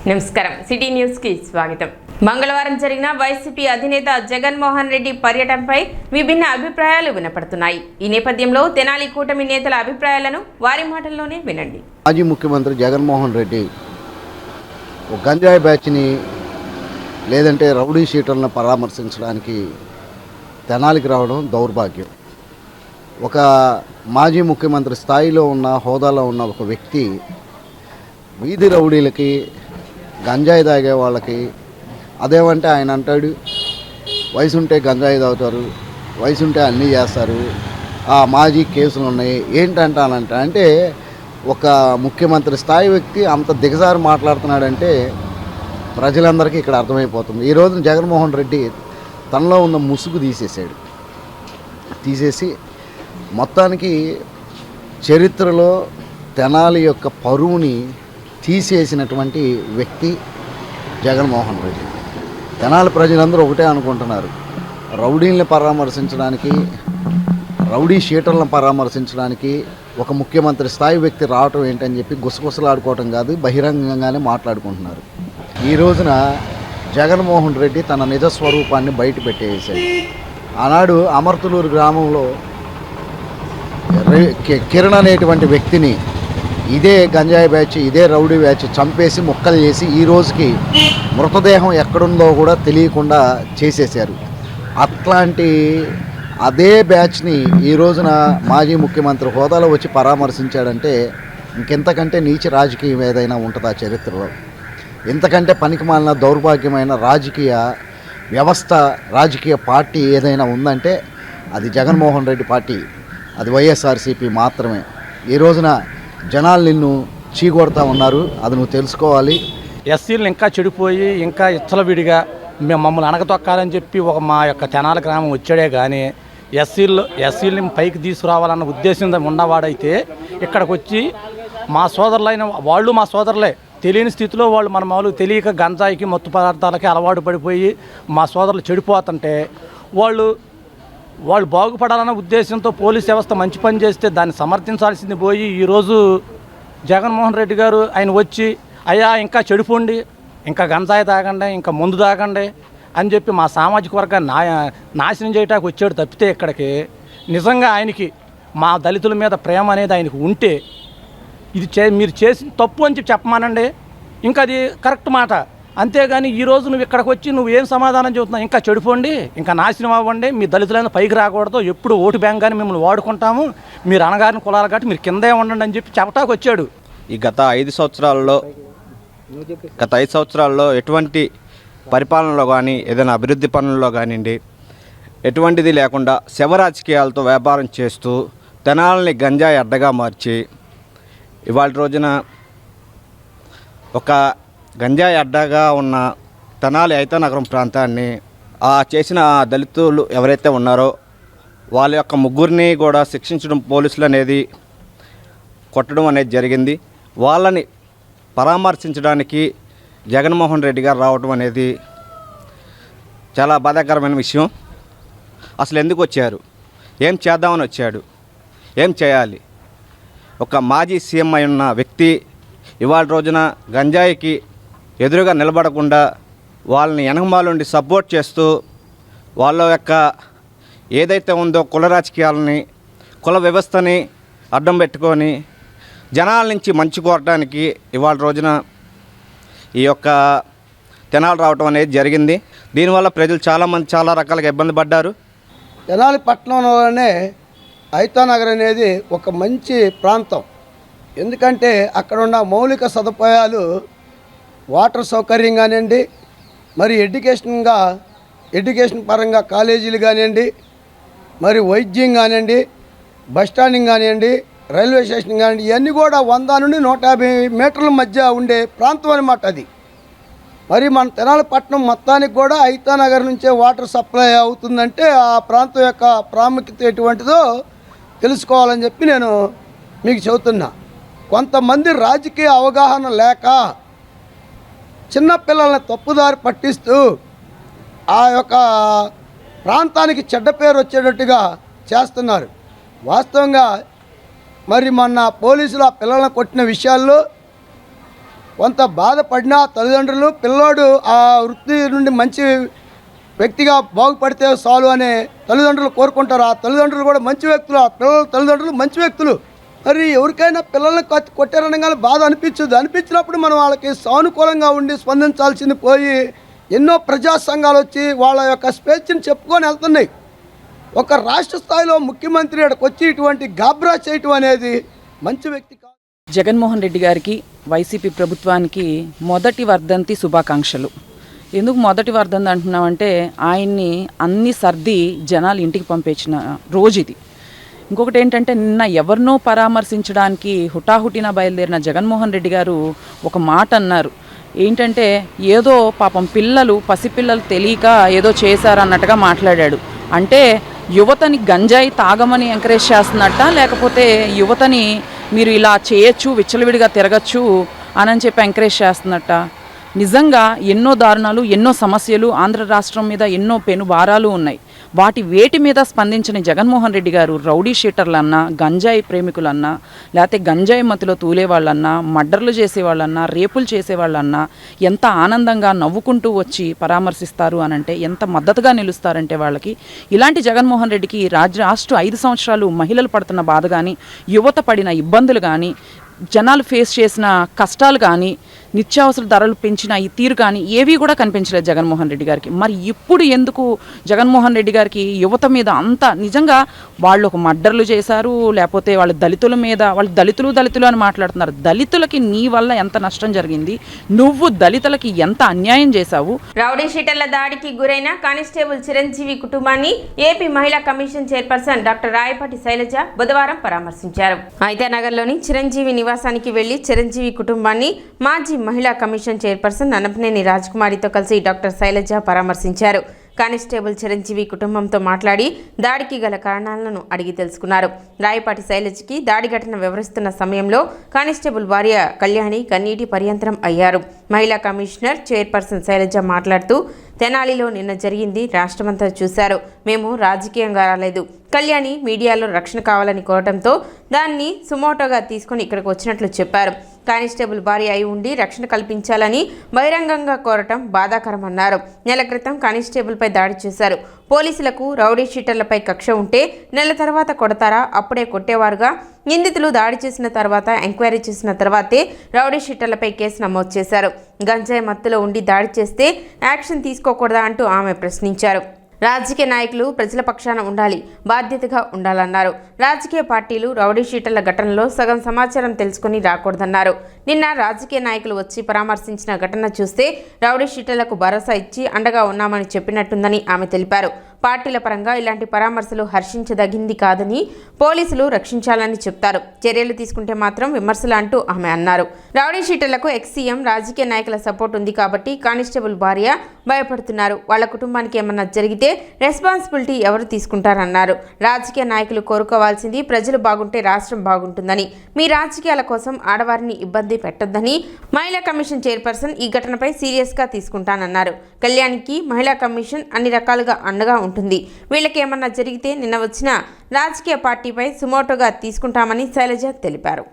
నమస్కారం city news కి స్వాగతం. మంగళవారం జరిగిన వైసీపీ అధినేత జగన్మోహన్ రెడ్డి పర్యటనపై విభిన్న అభిప్రాయాలు వినపడుతున్నాయి. ఈ నేపథ్యంలో తెనాలి కూటమి నేతల అభిప్రాయాలను వారి మాటల్లోనే వినండి. మాజీ ముఖ్యమంత్రి జగన్మోహన్ రెడ్డి ఒక గంజాయి బ్యాచ్ని లేదంటే రౌడీ షీటర్లను పరామర్శించడానికి తెనాలికి రావడం దౌర్భాగ్యం. ఒక మాజీ ముఖ్యమంత్రి స్థాయిలో ఉన్న హోదాలో ఉన్న ఒక వ్యక్తి వీధి రౌడీలకి గంజాయి తాగే వాళ్ళకి అదేమంటే ఆయన అంటాడు వయసు ఉంటే గంజాయి తాగుతారు, వయసు ఉంటే అన్నీ చేస్తారు, ఆ మాజీ కేసులు ఉన్నాయి ఏంటంటానంట. అంటే ఒక ముఖ్యమంత్రి స్థాయి వ్యక్తి అంత దిగజారి మాట్లాడుతున్నాడంటే ప్రజలందరికీ ఇక్కడ అర్థమైపోతుంది. ఈ రోజున జగన్మోహన్ రెడ్డి తనలో ఉన్న ముసుగు తీసేసి మొత్తానికి చరిత్రలో తెనాలి యొక్క పరువుని తీసేసినటువంటి వ్యక్తి జగన్మోహన్ రెడ్డి. తెనాలి ప్రజలందరూ ఒకటే అనుకుంటున్నారు, రౌడీల్ని పరామర్శించడానికి, రౌడీ షీటర్లను పరామర్శించడానికి ఒక ముఖ్యమంత్రి స్థాయి వ్యక్తి రావటం ఏంటని చెప్పి గుసగుసలాడుకోవటం కాదు, బహిరంగంగానే మాట్లాడుకుంటున్నారు. ఈ రోజున జగన్మోహన్ రెడ్డి తన నిజస్వరూపాన్ని బయట పెట్టేసాడు. ఆనాడు అమర్తులూరు గ్రామంలో కిరణ్ అనేటువంటి వ్యక్తిని ఇదే గంజాయి బ్యాచ్, ఇదే రౌడీ బ్యాచ్ చంపేసి ముక్కలు చేసి ఈ రోజుకి మృతదేహం ఎక్కడుందో కూడా తెలియకుండా చేసేశారు. అట్లాంటి అదే బ్యాచ్ని ఈ రోజున మాజీ ముఖ్యమంత్రి హోదాలో వచ్చి పరామర్శించాడంటే ఇంకెంతకంటే నీచ రాజకీయం ఏదైనా ఉంటుందా చరిత్రలో? ఇంతకంటే పనికిమాలిన దౌర్భాగ్యమైన రాజకీయ వ్యవస్థ, రాజకీయ పార్టీ ఏదైనా ఉందంటే అది జగన్మోహన్ రెడ్డి పార్టీ, అది వైఎస్ఆర్సీపీ మాత్రమే. ఈ రోజున జనాలు నిన్ను చీకొడతా ఉన్నారు, అది నువ్వు తెలుసుకోవాలి. ఎస్సీలను ఇంకా చెడిపోయి ఇంకా ఇచ్చలవిడిగా మేము మమ్మల్ని అణగతొక్కాలని చెప్పి మా యొక్క తెనాలి గ్రామం వచ్చాడే కానీ ఎస్సీలని పైకి తీసుకురావాలన్న ఉద్దేశం ఉన్నవాడైతే ఇక్కడికి వచ్చి మా సోదరులైన వాళ్ళు మా సోదరులే తెలియని స్థితిలో వాళ్ళు మన మామూలు తెలియక గంజాయికి మత్తు పదార్థాలకి అలవాటు పడిపోయి మా సోదరులు చెడిపోతుంటే వాళ్ళు బాగుపడాలన్న ఉద్దేశంతో పోలీస్ వ్యవస్థ మంచి పని చేస్తే దాన్ని సమర్థించాల్సింది పోయి ఈరోజు జగన్మోహన్ రెడ్డి గారు ఆయన వచ్చి అయ్యా ఇంకా చెడిపోండి, ఇంకా గంజాయి తాగండి, ఇంకా మందు తాగండి అని చెప్పి మా సామాజిక వర్గాన్ని నాశనం చేయడానికి వచ్చాడు తప్పితే ఇక్కడికి నిజంగా ఆయనకి మా దళితుల మీద ప్రేమ అనేది ఆయనకు ఉంటే ఇది మీరు చేసిన తప్పు అని చెప్పమానండి, ఇంకా అది కరెక్ట్ మాట. అంతేగాని ఈరోజు నువ్వు ఇక్కడికి వచ్చి నువ్వు ఏం సమాధానం చెబుతున్నావు, ఇంకా చెడిపోండి, ఇంకా నాశనం అవ్వండి, మీ దళితులైన పైకి రాకూడదు, ఎప్పుడు ఓటు బ్యాంక్ కానీ మిమ్మల్ని వాడుకుంటాము, మీరు అనగారిన కులాలు కాబట్టి మీరు కిందే ఉండండి అని చెప్పి చెప్పటానికి వచ్చాడు. ఈ గత 5 సంవత్సరాల్లో ఎటువంటి పరిపాలనలో కానీ ఏదైనా అభివృద్ధి పనుల్లో కానివ్వండి ఎటువంటిది లేకుండా శవ రాజకీయాలతో వ్యాపారం చేస్తూ తెనాలని గంజాయి అడ్డగా మార్చి ఇవాళ రోజున ఒక గంజాయి అడ్డగా ఉన్న తెనాలి ఐతానగరం ప్రాంతాన్ని చేసిన దళితులు ఎవరైతే ఉన్నారో వాళ్ళ యొక్క ముగ్గురిని కూడా శిక్షించడం పోలీసులు అనేది కొట్టడం అనేది జరిగింది. వాళ్ళని పరామర్శించడానికి జగన్మోహన్ రెడ్డి గారు రావడం అనేది చాలా బాధాకరమైన విషయం. అసలు ఎందుకు వచ్చారు, ఏం చేద్దామని వచ్చాడు, ఏం చేయాలి? ఒక మాజీ సీఎం అయి ఉన్న వ్యక్తి ఇవాళ రోజున గంజాయికి ఎదురుగా నిలబడకుండా వాళ్ళని వెనకమాలుండి సపోర్ట్ చేస్తూ వాళ్ళ యొక్క ఏదైతే ఉందో కుల రాజకీయాలని, కుల వ్యవస్థని అడ్డం పెట్టుకొని జనాల నుంచి మంచి కోరటానికి ఇవాళ రోజున ఈ యొక్క తెనాలి రావటం అనేది జరిగింది. దీనివల్ల ప్రజలు చాలామంది చాలా రకాలుగా ఇబ్బంది పడ్డారు. తెనాలి పట్టణంలోనే ఐతానగర్ అనేది ఒక మంచి ప్రాంతం. ఎందుకంటే అక్కడ ఉన్న మౌలిక సదుపాయాలు, వాటర్ సౌకర్యం కానివ్వండి, మరి ఎడ్యుకేషన్ పరంగా కాలేజీలు కానివ్వండి, మరి వైద్యం కానివ్వండి, బస్ స్టాండింగ్ కానివ్వండి, రైల్వే స్టేషన్ కానివ్వండి, ఇవన్నీ కూడా 100 నుండి 150 మీటర్ల మధ్య ఉండే ప్రాంతం అన్నమాట అది. మరి మన తెనాలి పట్టణం మొత్తానికి కూడా ఐతానగర్ నుంచే వాటర్ సప్లై అవుతుందంటే ఆ ప్రాంతం యొక్క ప్రాముఖ్యత ఎటువంటిదో తెలుసుకోవాలని చెప్పి నేను మీకు చెబుతున్నా. కొంతమంది రాజకీయ అవగాహన లేక చిన్నపిల్లల్ని తప్పుదారి పట్టిస్తూ ఆ యొక్క ప్రాంతానికి చెడ్డ పేరు వచ్చేటట్టుగా చేస్తున్నారు. వాస్తవంగా మరి మొన్న పోలీసులు ఆ పిల్లలను కొట్టిన విషయాల్లో కొంత బాధపడిన తల్లిదండ్రులు పిల్లోడు ఆ వృత్తి నుండి మంచి వ్యక్తిగా బాగుపడితే చాలు అనే తల్లిదండ్రులు కోరుకుంటారు. ఆ తల్లిదండ్రులు కూడా మంచి వ్యక్తులు, ఆ పిల్లల తల్లిదండ్రులు మంచి వ్యక్తులు. మరి ఎవరికైనా పిల్లల్ని కొట్టారనగానే బాధ అనిపించినప్పుడు మనం వాళ్ళకి సానుకూలంగా ఉండి స్పందించాల్సింది పోయి ఎన్నో ప్రజా సంఘాలు వచ్చి వాళ్ళ యొక్క స్వేచ్ఛను చెప్పుకొని వెళ్తున్నాయి. ఒక రాష్ట్ర స్థాయిలో ముఖ్యమంత్రి ఇక్కడికి వచ్చి ఇటువంటి గాబ్రా చేయటం అనేది మంచి వ్యక్తి కాదు. జగన్మోహన్ రెడ్డి గారికి వైసీపీ ప్రభుత్వానికి మొదటి వర్ధంతి శుభాకాంక్షలు. ఎందుకు మొదటి వర్ధంతి అంటున్నామంటే ఆయన్ని అన్ని సర్ది జనాలు ఇంటికి పంపించిన రోజు ఇది. ఇంకొకటి ఏంటంటే నిన్న ఎవరినో పరామర్శించడానికి హుటాహుటిన బయలుదేరిన జగన్మోహన్ రెడ్డి గారు ఒక మాట అన్నారు. ఏంటంటే ఏదో పాపం పసిపిల్లలు తెలియక ఏదో చేశారన్నట్టుగా మాట్లాడాడు. అంటే యువతని గంజాయి తాగమని ఎంకరేజ్ చేస్తున్నట్ట, లేకపోతే యువతని మీరు ఇలా చేయొచ్చు, విచ్చలవిడిగా తిరగచ్చు అని చెప్పి ఎంకరేజ్ చేస్తున్నట్ట. నిజంగా ఎన్నో దారుణాలు, ఎన్నో సమస్యలు ఆంధ్ర రాష్ట్రం మీద ఎన్నో పెనుభారాలు ఉన్నాయి. వేటి మీద స్పందించిన జగన్మోహన్ రెడ్డి గారు రౌడీ షీటర్లన్నా, గంజాయి ప్రేమికులన్నా, లేకపోతే గంజాయి మతిలో తూలేవాళ్ళన్నా, మర్డర్లు చేసేవాళ్ళన్నా, రేపులు చేసేవాళ్ళన్నా ఎంత ఆనందంగా నవ్వుకుంటూ వచ్చి పరామర్శిస్తారు అనంటే, ఎంత మద్దతుగా నిలుస్తారంటే వాళ్ళకి. ఇలాంటి జగన్మోహన్ రెడ్డికి రాష్ట్ర 5 సంవత్సరాలు మహిళలు పడుతున్న బాధ కానీ, యువత పడిన ఇబ్బందులు కానీ, జనాలు ఫేస్ చేసిన కష్టాలు కానీ, నిత్యావసర ధరలు పెంచిన ఈ తీరు కానీ ఏవి కూడా కనిపించలేదు జగన్మోహన్ రెడ్డి గారికి. మరి ఇప్పుడు ఎందుకు జగన్మోహన్ రెడ్డి గారికి యువత మీద అంత నిజంగా వాళ్ళు ఒక మర్డర్లు చేశారు, లేకపోతే వాళ్ళ దళితుల మీద వాళ్ళు దళితులు అని మాట్లాడుతున్నారు. దళితులకి నీ వల్ల ఎంత నష్టం జరిగింది, నువ్వు దళితులకి ఎంత అన్యాయం చేశావు? రౌడీ షీటర్ల దాడికి గురైన కానిస్టేబుల్ చిరంజీవి కుటుంబాన్ని ఏపీ మహిళా commission chairperson doctor Rayapati Sailaja బుధవారం పరామర్శించారు. ఐదానగర్లోని చిరంజీవి నివాసానికి వెళ్లి చిరంజీవి కుటుంబాన్ని మాజీ మహిళా కమిషన్ చైర్పర్సన్ అనపనేని రాజకుమారితో కలిసి డాక్టర్ శైలజ పరామర్శించారు. కానిస్టేబుల్ చిరంజీవి కుటుంబంతో మాట్లాడి దాడికి గల కారణాలను అడిగి తెలుసుకున్నారు. రాయపాటి శైలజకి దాడి ఘటన వివరిస్తున్న సమయంలో కానిస్టేబుల్ భార్య కళ్యాణి కన్నీటి పర్యంతరం అయ్యారు. మహిళా కమిషనర్ చైర్పర్సన్ శైలజ మాట్లాడుతూ, తెనాలిలో నిన్న జరిగింది రాష్ట్రమంతా చూశారు. మేము రాజకీయంగా రాలేదు. కళ్యాణి మీడియాలో రక్షణ కావాలని కోరటంతో దాన్ని సుమోటోగా తీసుకుని ఇక్కడికి వచ్చినట్లు చెప్పారు. కానిస్టేబుల్ భార్య అయి ఉండి రక్షణ కల్పించాలని బహిరంగంగా కోరటం బాధాకరమన్నారు. నెల క్రితం కానిస్టేబుల్పై దాడి చేశారు. పోలీసులకు రౌడీ షీటర్లపై కక్ష ఉంటే నెల తర్వాత కొడతారా? అప్పుడే కొట్టేవారుగా. నిందితులు దాడి చేసిన తర్వాత ఎంక్వైరీ చేసిన తర్వాతే రౌడీ షీటర్లపై కేసు నమోదు చేశారు. గంజాయి మత్తులో ఉండి దాడి చేస్తే యాక్షన్ తీసుకోకూడదా అంటూ ఆమె ప్రశ్నించారు. రాజకీయ నాయకులు ప్రజల పక్షాన ఉండాలి, బాధ్యతగా ఉండాలన్నారు. రాజకీయ పార్టీలు రౌడీ షీటర్ల ఘటనలో సగం సమాచారం తెలుసుకుని రాకూడదన్నారు. నిన్న రాజకీయ నాయకులు వచ్చి పరామర్శించిన ఘటన చూస్తే రౌడీ షీటర్లకు భరోసా ఇచ్చి అండగా ఉన్నామని చెప్పినట్టుందని ఆమె తెలిపారు. పార్టీల పరంగా ఇలాంటి పరామర్శలు హర్షించదగింది కాదని, పోలీసులు రక్షించాలని చెప్తారు. చర్యలు తీసుకుంటే మాత్రం విమర్శలు అంటూ ఆమె అన్నారు. రౌడీ షీటర్లకు ఎక్స్-సీఎం రాజకీయ నాయకుల సపోర్ట్ ఉంది కాబట్టి కానిస్టేబుల్ భార్య భయపడుతున్నారు. వాళ్ళ కుటుంబానికి ఏమన్నా జరిగితే రెస్పాన్సిబిలిటీ ఎవరు తీసుకుంటారన్నారు. రాజకీయ నాయకులు కోరుకోవాల్సింది ప్రజలు బాగుంటే రాష్ట్రం బాగుంటుందని, మీ రాజకీయాల కోసం ఆడవారిని ఇబ్బంది పెట్టొద్దని మహిళా కమిషన్ చైర్పర్సన్ ఈ ఘటనపై సీరియస్గా తీసుకుంటానన్నారు. కళ్యాణ్కి మహిళా కమిషన్ అన్ని రకాలుగా అండగా ఉంటుంది. వీళ్ళకి ఏమన్నా జరిగితే నిన్న వచ్చిన రాజకీయ పార్టీపై సుమోటోగా తీసుకుంటామని శైలజ తెలిపారు.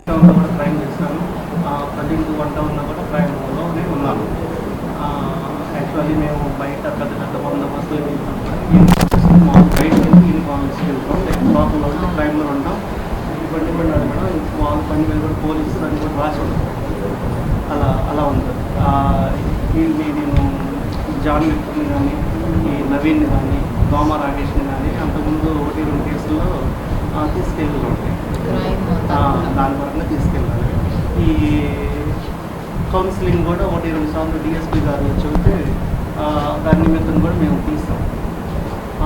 అలా ఉంటుంది. నేను జాన్ విక్టర్ని కానీ, ఈ నవీన్ని కానీ, దోమ రాకేష్ని కానీ అంతకుముందు 1-2 కేసుల్లో తీసుకెళ్ళాలి ఉంటాయి. దాని పరంగా తీసుకెళ్ళాలి. ఈ కౌన్సిలింగ్ కూడా 1-2 సార్లు డిఎస్పీ గారు చెబితే దాని నిమిత్తం కూడా మేము తీస్తాం.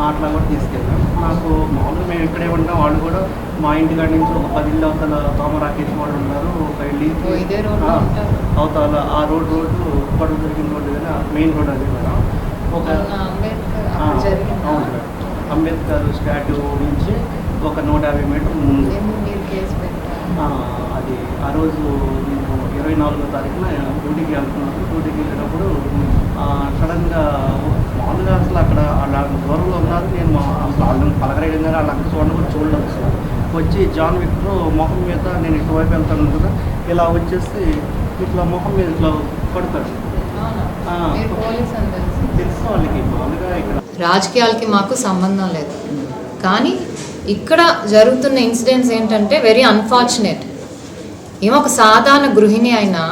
అట్లా కూడా తీసుకెళ్ళాం. నాకు మామూలుగా మేము ఇక్కడే ఉంటాం. వాళ్ళు కూడా మా ఇంటికాడి నుంచి ఒక 10 ఇళ్ళు అవతల దోమ రాకేష్ వాళ్ళు ఉన్నారు. ఒక ఇల్లు అవతల ఆ రోడ్డు గొడవ జరిగిన రోడ్డు కదా, మెయిన్ రోడ్ అది కదా. ఒక అవును, అంబేద్కర్ స్టాట్యూ నుంచి ఒక 150 మీటర్ల ముందు. అది ఆ రోజు నేను 24వ తారీఖున డ్యూటీకి వెళ్తున్నాను. డ్యూటీకి వెళ్ళినప్పుడు సడన్గా మామూలుగా అసలు అక్కడ వాళ్ళ దూరంలో ఉన్నారు. నేను అసలు వాళ్ళని పలకరేయడం కానీ వాళ్ళ అక్కడ చూడడం అసలు వచ్చి జాన్ విక్టర్ మొహం మీద నేను ఇటువైపు వెళ్తాను కదా, ఇలా వచ్చేసి ఇట్లా ముఖం మీద ఇట్లా కొడతాడు. తెలుసు వాళ్ళకి మామూలుగా ఇక్కడ రాజకీయాలకి మాకు సంబంధం లేదు. కానీ ఇక్కడ జరుగుతున్న ఇన్సిడెంట్స్ ఏంటంటే వెరీ అన్ఫార్చునేట్. ఏమో ఒక సాధారణ గృహిణి అయినా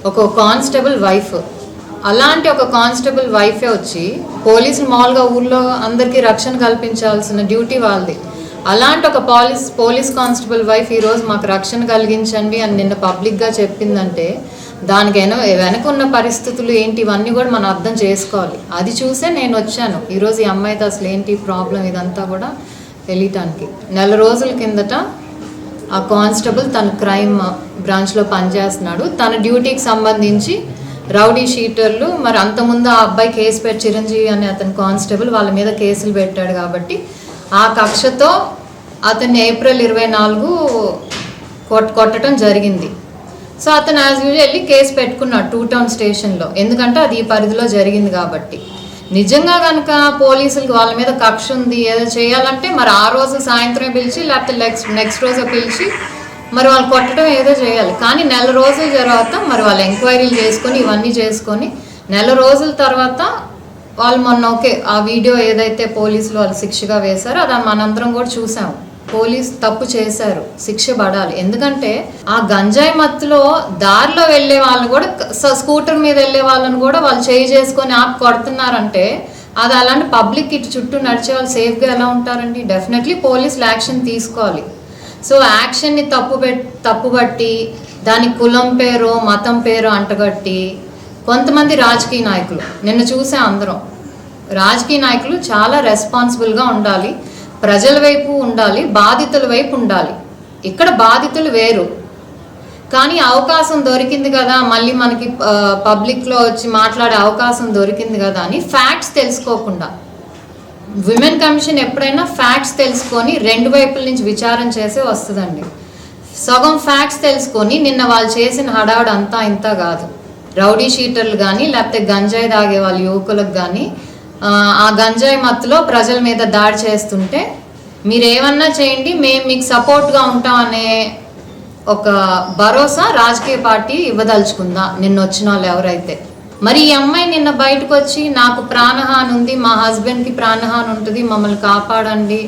ఒక కానిస్టేబుల్ వైఫ్, అలాంటి ఒక కానిస్టేబుల్ వైఫే వచ్చి పోలీసులు మామూలుగా ఊళ్ళో అందరికీ రక్షణ కల్పించాల్సిన డ్యూటీ వాళ్ళది. అలాంటి ఒక పోలీస్ కానిస్టేబుల్ వైఫ్ ఈరోజు మాకు రక్షణ కలిగించండి అని నిన్న పబ్లిక్గా చెప్పిందంటే దానికి వెనక ఉన్న పరిస్థితులు ఏంటి ఇవన్నీ కూడా మనం అర్థం చేసుకోవాలి. అది చూసే నేను వచ్చాను ఈరోజు ఈ అమ్మాయితో అసలు ఏంటి ప్రాబ్లం ఇదంతా కూడా తెలియటానికి. నెల రోజుల కిందట ఆ కానిస్టేబుల్ తన క్రైమ్ బ్రాంచ్లో పనిచేస్తున్నాడు. తన డ్యూటీకి సంబంధించి రౌడీ షీటర్లు మరి అంతకుముందు ఆ అబ్బాయి కేసు పెట్టి చిరంజీవి అనే అతని కానిస్టేబుల్ వాళ్ళ మీద కేసులు పెట్టాడు కాబట్టి ఆ కక్షతో అతన్ని ఏప్రిల్ 24 కొట్టడం జరిగింది. సో అతను యాజ్ యూజువల్ వెళ్ళి కేసు పెట్టుకున్నాడు 2 టౌన్ స్టేషన్లో, ఎందుకంటే అది ఈ పరిధిలో జరిగింది కాబట్టి. నిజంగా కనుక పోలీసులకు వాళ్ళ మీద కక్ష ఉంది ఏదో చేయాలంటే మరి ఆ రోజు సాయంత్రం పిలిచి లేకపోతే నెక్స్ట్ రోజు పిలిచి మరి వాళ్ళు కొట్టడం ఏదో చేయాలి. కానీ నెల రోజుల తర్వాత మరి వాళ్ళు ఎంక్వైరీలు చేసుకొని ఇవన్నీ చేసుకొని నెల రోజుల తర్వాత వాళ్ళు మొన్న ఓకే ఆ వీడియో ఏదైతే పోలీసులు వాళ్ళు శిక్షగా వేశారో అది మనందరం కూడా చూసాము. పోలీసు తప్పు చేశారు, శిక్ష పడాలి. ఎందుకంటే ఆ గంజాయి మత్తులో దారిలో వెళ్ళే వాళ్ళని కూడా స్కూటర్ మీద వెళ్ళే వాళ్ళని కూడా వాళ్ళు చేయి చేసుకొని ఆపి కొడుతున్నారంటే అది అలాంటి పబ్లిక్ ఇటు చుట్టూ నడిచే వాళ్ళు సేఫ్గా ఎలా ఉంటారండి? డెఫినెట్లీ పోలీసులు యాక్షన్ తీసుకోవాలి. సో యాక్షన్ని తప్పుబట్టి దాని కులం పేరు మతం పేరు అంటగట్టి కొంతమంది రాజకీయ నాయకులు నిన్న చూసే అందరం రాజకీయ నాయకులు చాలా రెస్పాన్సిబుల్గా ఉండాలి, ప్రజల వైపు ఉండాలి, బాధితుల వైపు ఉండాలి. ఇక్కడ బాధితులు వేరు, కానీ అవకాశం దొరికింది కదా మళ్ళీ మనకి పబ్లిక్లో వచ్చి మాట్లాడే అవకాశం దొరికింది కదా అని ఫ్యాక్ట్స్ తెలుసుకోకుండా, విమెన్ కమిషన్ ఎప్పుడైనా ఫ్యాక్ట్స్ తెలుసుకొని 2 వైపుల నుంచి విచారణ చేసే వస్తుందండి. సగం ఫ్యాక్ట్స్ తెలుసుకొని నిన్న వాళ్ళు చేసిన హడావుడు అంతా ఇంత కాదు. రౌడీ షీటర్లు కానీ లేకపోతే గంజాయి తాగే వాళ్ళ యువకులకు కానీ ఆ గంజాయి మత్తులో ప్రజల మీద దాడి చేస్తుంటే మీరు ఏమన్నా చేయండి మేము మీకు సపోర్ట్గా ఉంటాం అనే ఒక భరోసా రాజకీయ పార్టీ ఇవ్వదలుచుకుందా నిన్న వచ్చిన వాళ్ళు ఎవరైతే. మరి ఈ అమ్మాయి నిన్న బయటకు వచ్చి నాకు ప్రాణహాని ఉంది, మా హస్బెండ్కి ప్రాణహాని ఉంటుంది, మమ్మల్ని కాపాడండి,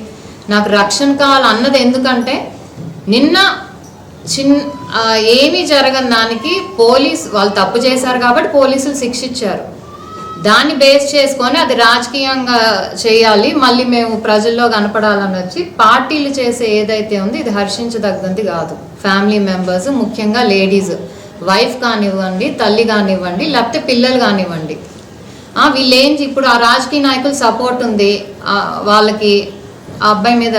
నాకు రక్షణ కావాలి అన్నది ఎందుకంటే నిన్న ఏమీ జరగని దానికి వాళ్ళు తప్పు చేశారు కాబట్టి పోలీసులు శిక్ష ఇచ్చారు. దాన్ని బేస్ చేసుకొని అది రాజకీయంగా చేయాలి, మళ్ళీ మేము ప్రజల్లో కనపడాలని వచ్చి పార్టీలు చేసే ఏదైతే ఉంది ఇది హర్షించదగ్గది కాదు. ఫ్యామిలీ మెంబర్స్ ముఖ్యంగా లేడీస్, వైఫ్ కానివ్వండి, తల్లి కానివ్వండి, లేకపోతే పిల్లలు కానివ్వండి, వీళ్ళేంటి ఇప్పుడు ఆ రాజకీయ నాయకులు సపోర్ట్ ఉంది వాళ్ళకి, ఆ అబ్బాయి మీద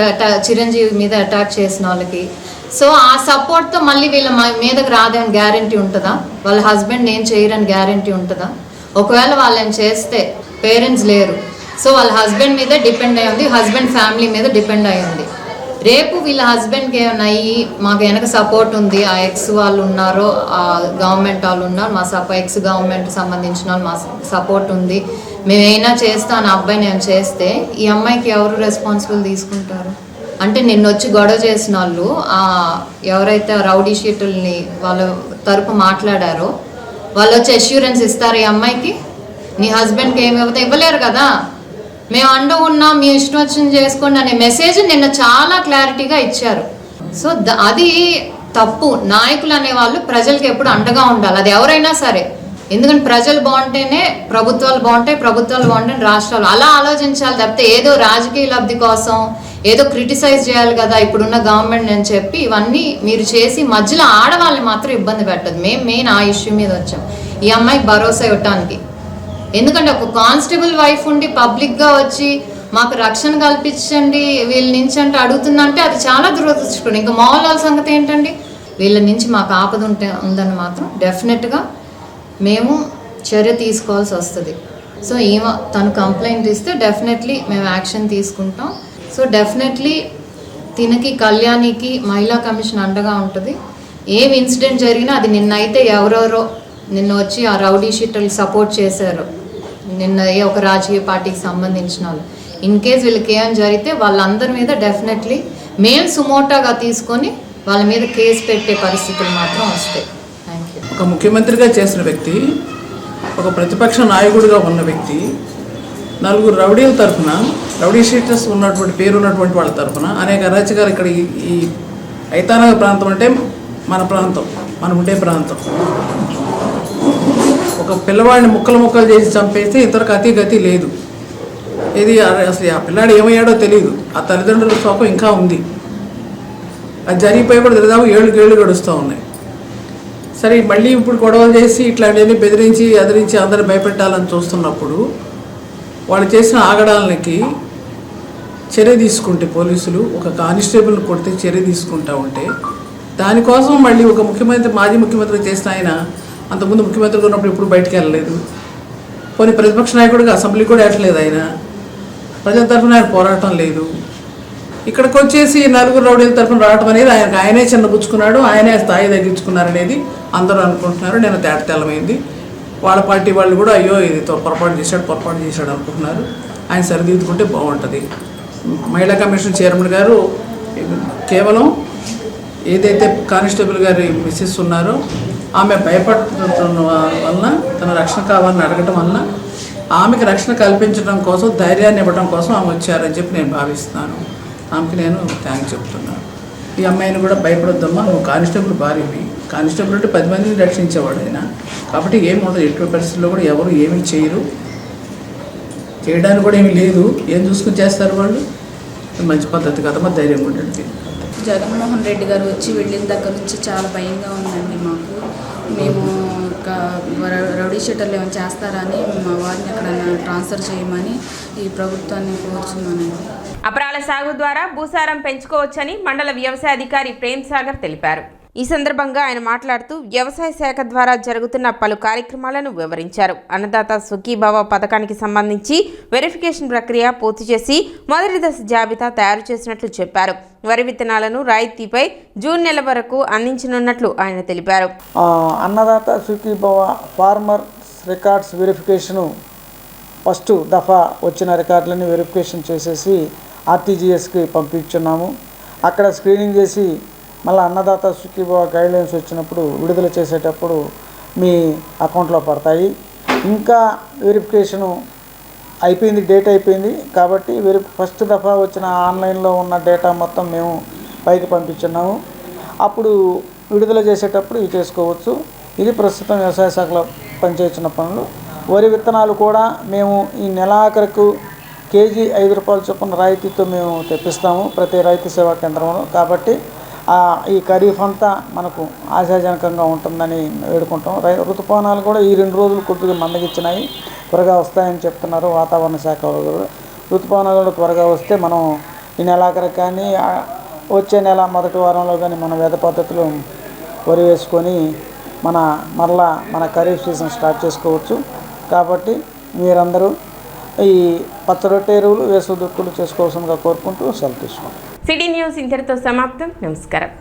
చిరంజీవి మీద అటాక్ చేసిన వాళ్ళకి. సో ఆ సపోర్ట్తో మళ్ళీ వీళ్ళ మీదకి రాదని గ్యారంటీ ఉంటుందా? వాళ్ళ హస్బెండ్ ఏం చేయరని గ్యారంటీ ఉంటుందా? ఒకవేళ వాళ్ళని చేస్తే పేరెంట్స్ లేరు, సో వాళ్ళ హస్బెండ్ మీద డిపెండ్ అయి ఉంది, హస్బెండ్ ఫ్యామిలీ మీద డిపెండ్ అయి ఉంది. రేపు వీళ్ళ హస్బెండ్కి ఏమైనా అయ్యి మాకు వెనక సపోర్ట్ ఉంది, ఆ ఎక్స్ వాళ్ళు ఉన్నారో ఆ గవర్నమెంట్ వాళ్ళు ఉన్నారు, మా ఎక్స్ గవర్నమెంట్ సంబంధించిన వాళ్ళు మా సపోర్ట్ ఉంది, మేమైనా చేస్తాను అబ్బాయి నేను చేస్తే ఈ అమ్మాయికి ఎవరు రెస్పాన్సిబుల్ తీసుకుంటారు? అంటే నిన్న వచ్చి గొడవ చేసిన వాళ్ళు ఎవరైతే రౌడీ షీటుల్ని వాళ్ళ తరపు మాట్లాడారో వాళ్ళు వచ్చి అష్యూరెన్స్ ఇస్తారు ఈ అమ్మాయికి, నీ హస్బెండ్కి ఏమి ఇవ్వలేరు కదా, మేము అండ ఉన్నాం మీ ఇష్టం వచ్చింది చేసుకోండి అనే మెసేజ్ నిన్న చాలా క్లారిటీగా ఇచ్చారు. సో అది తప్పు. నాయకులు అనేవాళ్ళు ప్రజలకు ఎప్పుడు అండగా ఉండాలి, అది ఎవరైనా సరే. ఎందుకంటే ప్రజలు బాగుంటేనే ప్రభుత్వాలు బాగుంటాయి, ప్రభుత్వాలు బాగుంటేనే రాష్ట్రాలు, అలా ఆలోచించాలి తప్పితే ఏదో రాజకీయ లబ్ధి కోసం ఏదో క్రిటిసైజ్ చేయాలి కదా ఇప్పుడున్న గవర్నమెంట్ అని చెప్పి ఇవన్నీ మీరు చేసి మధ్యలో ఆడవాళ్ళని మాత్రం ఇబ్బంది పెట్టదు. మేము మెయిన్ ఆ ఇష్యూ మీద వచ్చాం, ఈ అమ్మాయికి భరోసా ఇవ్వటానికి. ఎందుకంటే ఒక కానిస్టేబుల్ వైఫ్ ఉండి పబ్లిక్గా వచ్చి మాకు రక్షణ కల్పించండి వీళ్ళ నుంచి అంటే అడుగుతుందంటే అది చాలా దురదృష్టకరం. ఇంకా మామూలు వాళ్ళ సంగతి ఏంటండి? వీళ్ళ నుంచి మాకు ఆపద ఉందని మాత్రం డెఫినెట్గా మేము చర్య తీసుకోవాల్సి వస్తుంది. సో తను కంప్లైంట్ ఇస్తే డెఫినెట్లీ మేము యాక్షన్ తీసుకుంటాం. సో డెఫినెట్లీ తినకి కళ్యాణికి మహిళా కమిషన్ అండగా ఉంటుంది. ఏం ఇన్సిడెంట్ జరిగినా అది నిన్నైతే ఎవరెవరో నిన్న వచ్చి ఆ రౌడీ షీటర్లు సపోర్ట్ చేశారు, నిన్న ఒక రాజకీయ పార్టీకి సంబంధించిన వాళ్ళు, ఇన్ కేస్ వీళ్ళకి ఏం జరిగితే వాళ్ళందరి మీద డెఫినెట్లీ మేము సుమోటాగా తీసుకొని వాళ్ళ మీద కేసు పెట్టే పరిస్థితులు మాత్రం వస్తాయి. Thank you. ఒక ముఖ్యమంత్రిగా చేసిన వ్యక్తి, ఒక ప్రతిపక్ష నాయకుడిగా ఉన్న వ్యక్తి, నలుగురు రౌడీల తరఫున, రౌడీ షీటర్స్ ఉన్నటువంటి పేరు ఉన్నటువంటి వాళ్ళ తరఫున అనేక అరాచకాలు ఇక్కడ ఈ ఐతానగర్ ప్రాంతం అంటే మన ప్రాంతం, మనం ఉండే ప్రాంతం. ఒక పిల్లవాడిని ముక్కలు చేసి చంపేస్తే ఇంతవరకు గతి లేదు. ఇది అసలు ఆ పిల్లాడు ఏమయ్యాడో తెలియదు. ఆ తల్లిదండ్రుల శోకం ఇంకా ఉంది. అది జరిగిపోయి కూడా దాదాపు 7 ఏళ్ళు గడుస్తూ ఉన్నాయి. సరే మళ్ళీ ఇప్పుడు గొడవలు చేసి ఇట్లాంటివన్నీ బెదిరించి అదిరించి అందరూ భయపెట్టాలని చూస్తున్నప్పుడు వాళ్ళు చేసిన ఆగడాలకి చర్య తీసుకుంటే పోలీసులు ఒక కానిస్టేబుల్ని కొడితే చర్య తీసుకుంటూ ఉంటే దానికోసం మళ్ళీ ఒక మాజీ ముఖ్యమంత్రి చేసిన ఆయన అంతకుముందు ముఖ్యమంత్రిగా ఉన్నప్పుడు ఎప్పుడు బయటికి వెళ్ళలేదు. పోనీ ప్రతిపక్ష నాయకుడిగా అసెంబ్లీ కూడా వెళ్ళలేదు. ఆయన ప్రజల తరఫున ఆయన పోరాటం లేదు. ఇక్కడికి వచ్చేసి నలుగురు రౌడీల తరఫున రావటం అనేది ఆయనే చిన్నపుచ్చుకున్నాడు, ఆయనే స్థాయి తగ్గించుకున్నారనేది అందరూ అనుకుంటున్నారు. నేను తెల్లమైంది. వాళ్ళ పార్టీ వాళ్ళు కూడా అయ్యో ఇది పొరపాటు చేశాడు అనుకుంటున్నారు. ఆయన సరిదిద్దుకుంటే బాగుంటుంది. మహిళా కమిషన్ చైర్మన్ గారు కేవలం ఏదైతే కానిస్టేబుల్ గారి మిస్సెస్ ఉన్నారో ఆమె భయపడటం వలన, తన రక్షణ కావాలని అడగటం వలన ఆమెకి రక్షణ కల్పించడం కోసం, ధైర్యాన్ని ఇవ్వడం కోసం ఆమె వచ్చారని చెప్పి నేను భావిస్తున్నాను. ఆమెకి నేను థ్యాంక్స్ చెప్తున్నాను. ఈ అమ్మాయిని కూడా భయపడొద్దమ్మా, నువ్వు కానిస్టేబుల్ భార్యవి. కానిస్టేబుల్ అంటే 10 మందిని రక్షించేవాడు ఆయన. కాబట్టి ఏముండదు, ఎటువంటి పరిస్థితుల్లో కూడా ఎవరు ఏమీ చేయడానికి కూడా ఏమీ లేదు. ఏం చూసుకుని చేస్తారు వాళ్ళు? మంచి పద్ధతి కదమ్మా, ధైర్యంగా ఉండండి. జగన్మోహన్ రెడ్డి గారు వచ్చి వెళ్ళిన దగ్గర నుంచి చాలా భయంగా ఉందండి మాకు. మేము రౌడీ షీటర్లు ఏమైనా చేస్తారని మా వారిని ఎక్కడైనా ట్రాన్స్ఫర్ చేయమని ఈ ప్రభుత్వాన్ని కోరుచున్నానండి. అపరాల సాగు ద్వారా భూసారం పెంచుకోవచ్చని మండల వ్యవసాయ అధికారి ప్రేమ్ సాగర్ తెలిపారు. ఈ సందర్భంగా ఆయన మాట్లాడుతూ వ్యవసాయ శాఖ ద్వారా జరుగుతున్న పలు కార్యక్రమాలను వివరించారు. అన్నదాత సుఖీభవ పథకానికి సంబంధించి వెరిఫికేషన్ ప్రక్రియ పూర్తి చేసి మొదటి దశ జాబితా తయారు చేసినట్లు చెప్పారు. వరి విత్తనాలను రాయితీపై జూన్ నెల వరకు అందించనున్నట్లు ఆయన తెలిపారు. అన్నదాత సుఖీభవ ఫార్మర్ రికార్డ్స్ వెరిఫికేషను ఫస్ట్ దఫా వచ్చిన రికార్డులని వెరిఫికేషన్ చేసేసి ఆర్టీజీఎస్కి పంపించున్నాము. అక్కడ స్క్రీనింగ్ చేసి మళ్ళీ అన్నదాత సుఖీభవ గైడ్లైన్స్ వచ్చినప్పుడు విడుదల చేసేటప్పుడు మీ అకౌంట్లో పడతాయి. ఇంకా వెరిఫికేషను అయిపోయింది, డేట్ అయిపోయింది కాబట్టి ఫస్ట్ దఫా వచ్చిన ఆన్లైన్లో ఉన్న డేటా మొత్తం మేము పైకి పంపించున్నాము. అప్పుడు విడుదల చేసేటప్పుడు ఇవి చేసుకోవచ్చు. ఇది ప్రస్తుతం వ్యవసాయ శాఖలో పనిచేస్తున్న పనులు. వరి విత్తనాలు కూడా మేము ఈ నెలాఖరుకు కేజీ 5 రూపాయల చొప్పున రాయితీతో మేము తెప్పిస్తాము ప్రతి రైతు సేవా కేంద్రంలో. కాబట్టి ఈ ఖరీఫ్ అంతా మనకు ఆశాజనకంగా ఉంటుందని వేడుకుంటాం. ఋతుపవనాలు కూడా ఈ 2 రోజులు కొద్దిగా మందగిచ్చినాయి, త్వరగా వస్తాయని చెప్తున్నారు వాతావరణ శాఖ వాళ్ళు. ఋతుపవనాలు కూడా త్వరగా వస్తే మనం ఈ నెలాఖరు కానీ వచ్చే నెల మొదటి వారంలో కానీ మన వేద పద్ధతిలో వరి వేసుకొని మరలా మన ఖరీఫ్ సీజన్ స్టార్ట్ చేసుకోవచ్చు. కాబట్టి మీరందరూ ఈ పచ్చరొట్టె ఎరువులు వేసు దుక్కులు చేసుకోవాల్సిందిగా కోరుకుంటూ సెలవు తీసుకుంటాం. సిటీ న్యూస్ ఇంతటితో సమాప్తం. నమస్కారం.